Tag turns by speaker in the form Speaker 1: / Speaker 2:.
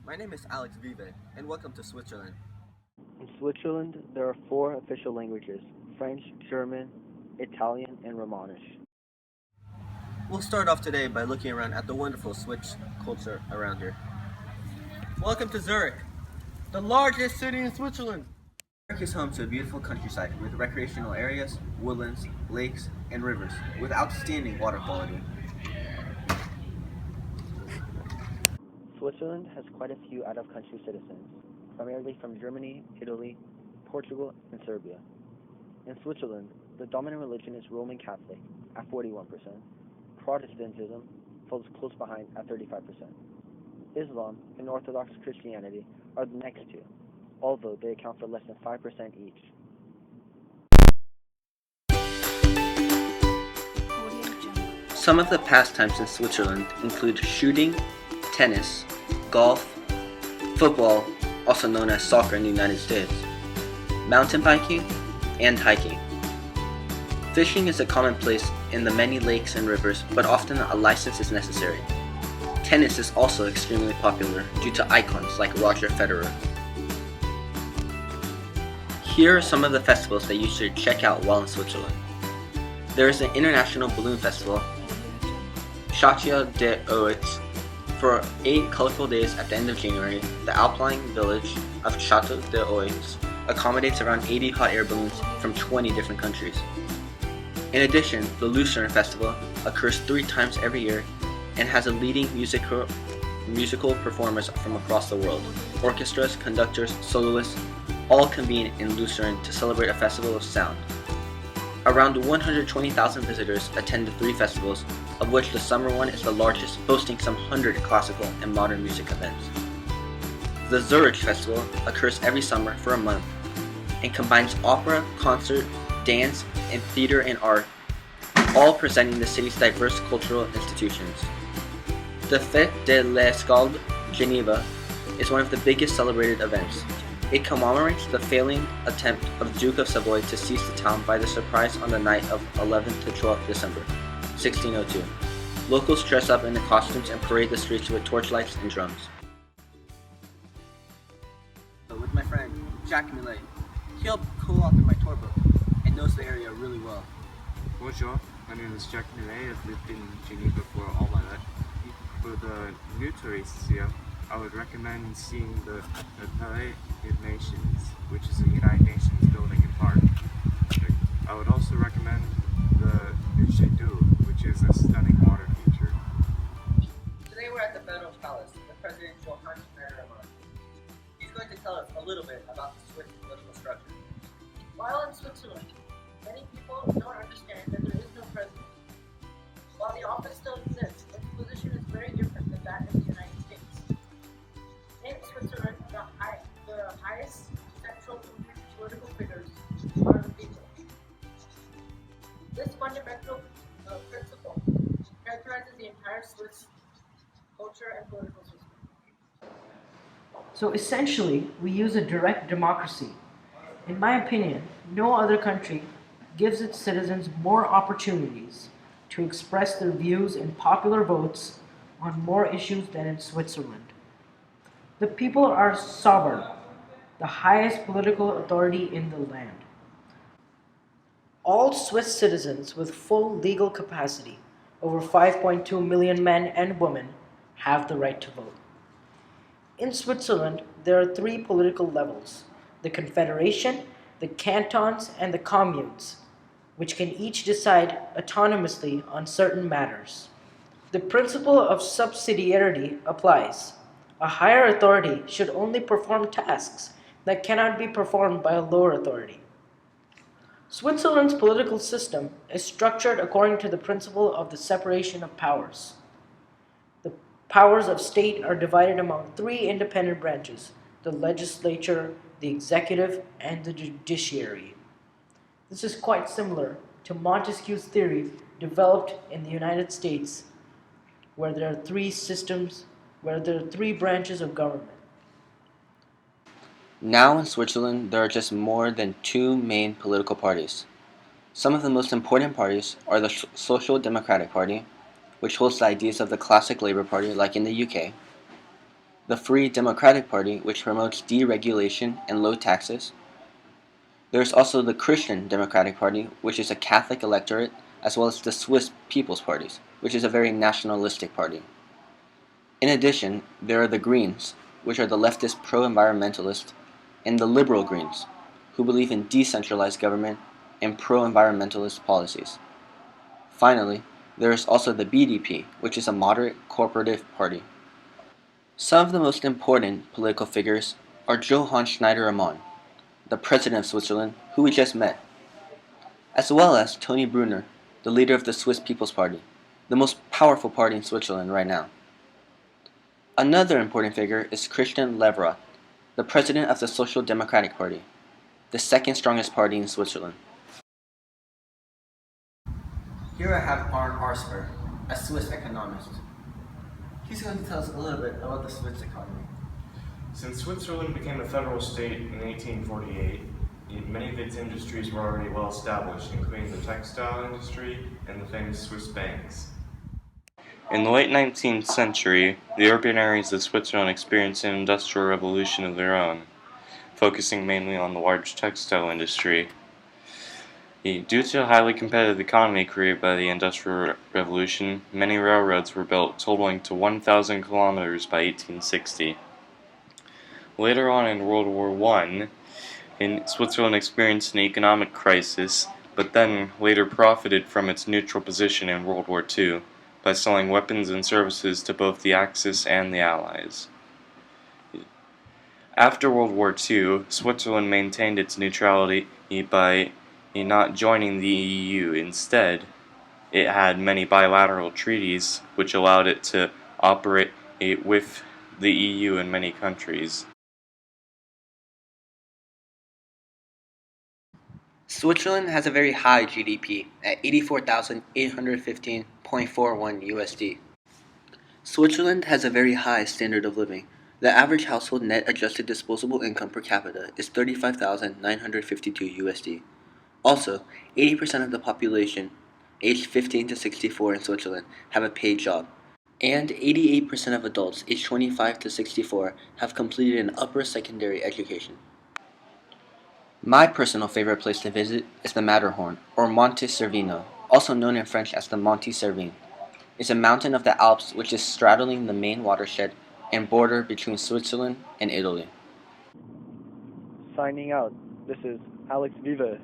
Speaker 1: My name is Alex Vive, and welcome to Switzerland.
Speaker 2: In Switzerland, there are four official languages: French, German, Italian, and Romanish.
Speaker 1: We'll start off today by looking around at the wonderful Swiss culture around here. Welcome to Zurich, the largest city in Switzerland. Zurich is home to a beautiful countryside with recreational areas, woodlands, lakes, and rivers with outstanding water quality.
Speaker 2: Switzerland has quite a few out-of-country citizens, primarily from Germany, Italy, Portugal, and Serbia. In Switzerland, the dominant religion is Roman Catholic at 41%. Protestantism follows close behind at 35%. Islam and Orthodox Christianity are the next two, although they account for less than 5% each.
Speaker 1: Some of the pastimes in Switzerland include shooting, tennis, golf, football, also known as soccer in the United States, mountain biking, and hiking. Fishing is a commonplace in the many lakes and rivers, but often a license is necessary. Tennis is also extremely popular due to icons like Roger Federer. Here are some of the festivals that you should check out while in Switzerland. There is an international balloon festival, Chateau de Oix. For 8 colorful days at the end of January, the Alpine village of Chateau de Oix accommodates around 80 hot air balloons from 20 different countries. In addition, the Lucerne Festival occurs 3 times every year and has a leading musical performers from across the world. Orchestras, conductors, soloists all convene in Lucerne to celebrate a festival of sound. Around 120,000 visitors attend the 3 festivals, of which the summer one is the largest, boasting some 100 classical and modern music events. The Zurich Festival occurs every summer for a month and combines opera, concert, dance, and theater and art, all presenting the city's diverse cultural institutions. The Fête de l'Escalade Geneva is one of the biggest celebrated events. It commemorates the failing attempt of the Duke of Savoy to seize the town by the surprise on the night of 11th to 12th December, 1602. Locals dress up in the costumes and parade the streets with torchlights and drums. With my friend Jacques Millet. He helped co-author my tour book and knows the area really well.
Speaker 3: Bonjour, my name is Jacques Millet. I've lived in Geneva for all my life. For the new tourists here, I would recommend seeing the Palais des Nations, which is a United Nations building and park. I would also recommend the Jet d'eau, which is a stunning water feature.
Speaker 1: Today we're at the Federal Palace with President Johann Schneider-Ammann. He's going to tell us a little bit about the Swiss political structure.
Speaker 4: While in Switzerland, many people don't understand that there is no president. While the office still exists, its position is very different than that of the United States. In Switzerland, the highest central political figures are the people. This fundamental principle characterizes the entire Swiss culture and political system.
Speaker 5: So essentially, we use a direct democracy. In my opinion, no other country gives its citizens more opportunities to express their views in popular votes on more issues than in Switzerland. The people are sovereign, the highest political authority in the land. All Swiss citizens with full legal capacity, over 5.2 million men and women, have the right to vote. In Switzerland, there are 3 political levels: the Confederation, the cantons, and the communes, which can each decide autonomously on certain matters. The principle of subsidiarity applies. A higher authority should only perform tasks that cannot be performed by a lower authority. Switzerland's political system is structured according to the principle of the separation of powers. The powers of state are divided among 3 independent branches: the legislature, the executive, and the judiciary. This is quite similar to Montesquieu's theory developed in the United States, where there are 3 branches of government.
Speaker 1: Now in Switzerland, there are just more than 2 main political parties. Some of the most important parties are the Social Democratic Party, which holds the ideas of the classic Labour Party like in the UK, the Free Democratic Party, which promotes deregulation and low taxes. There's also the Christian Democratic Party, which is a Catholic electorate, as well as the Swiss People's Party, which is a very nationalistic party. In addition, there are the Greens, which are the leftist pro-environmentalist, and the Liberal Greens, who believe in decentralized government and pro-environmentalist policies. Finally, there is also the BDP, which is a moderate corporative party. Some of the most important political figures are Johann Schneider-Ammann, the president of Switzerland, who we just met, as well as Tony Brunner, the leader of the Swiss People's Party, the most powerful party in Switzerland right now. Another important figure is Christian Levrat, the president of the Social Democratic Party, the second strongest party in Switzerland. Here I have Arne Arsper, a Swiss economist. He's going to tell us a little bit about the Swiss economy.
Speaker 6: Since Switzerland became a federal state in 1848, many of its industries were already well established, including the textile industry and the famous Swiss banks.
Speaker 3: In the late 19th century, the urban areas of Switzerland experienced an industrial revolution of their own, focusing mainly on the large textile industry. Due to a highly competitive economy created by the Industrial Revolution, many railroads were built, totaling to 1,000 kilometers by 1860. Later on in World War I, Switzerland experienced an economic crisis, but then later profited from its neutral position in World War II by selling weapons and services to both the Axis and the Allies. After World War II, Switzerland maintained its neutrality by not joining the EU. Instead, it had many bilateral treaties which allowed it to operate with the EU in many countries.
Speaker 1: Switzerland has a very high GDP at 84,815.41 USD. Switzerland has a very high standard of living. The average household net adjusted disposable income per capita is 35,952 USD. Also, 80% of the population aged 15 to 64 in Switzerland have a paid job, and 88% of adults aged 25 to 64 have completed an upper secondary education. My personal favorite place to visit is the Matterhorn, or Monte Cervino, also known in French as the Monte Cervin. It's a mountain of the Alps which is straddling the main watershed and border between Switzerland and Italy.
Speaker 2: Signing out, this is Alex Viva.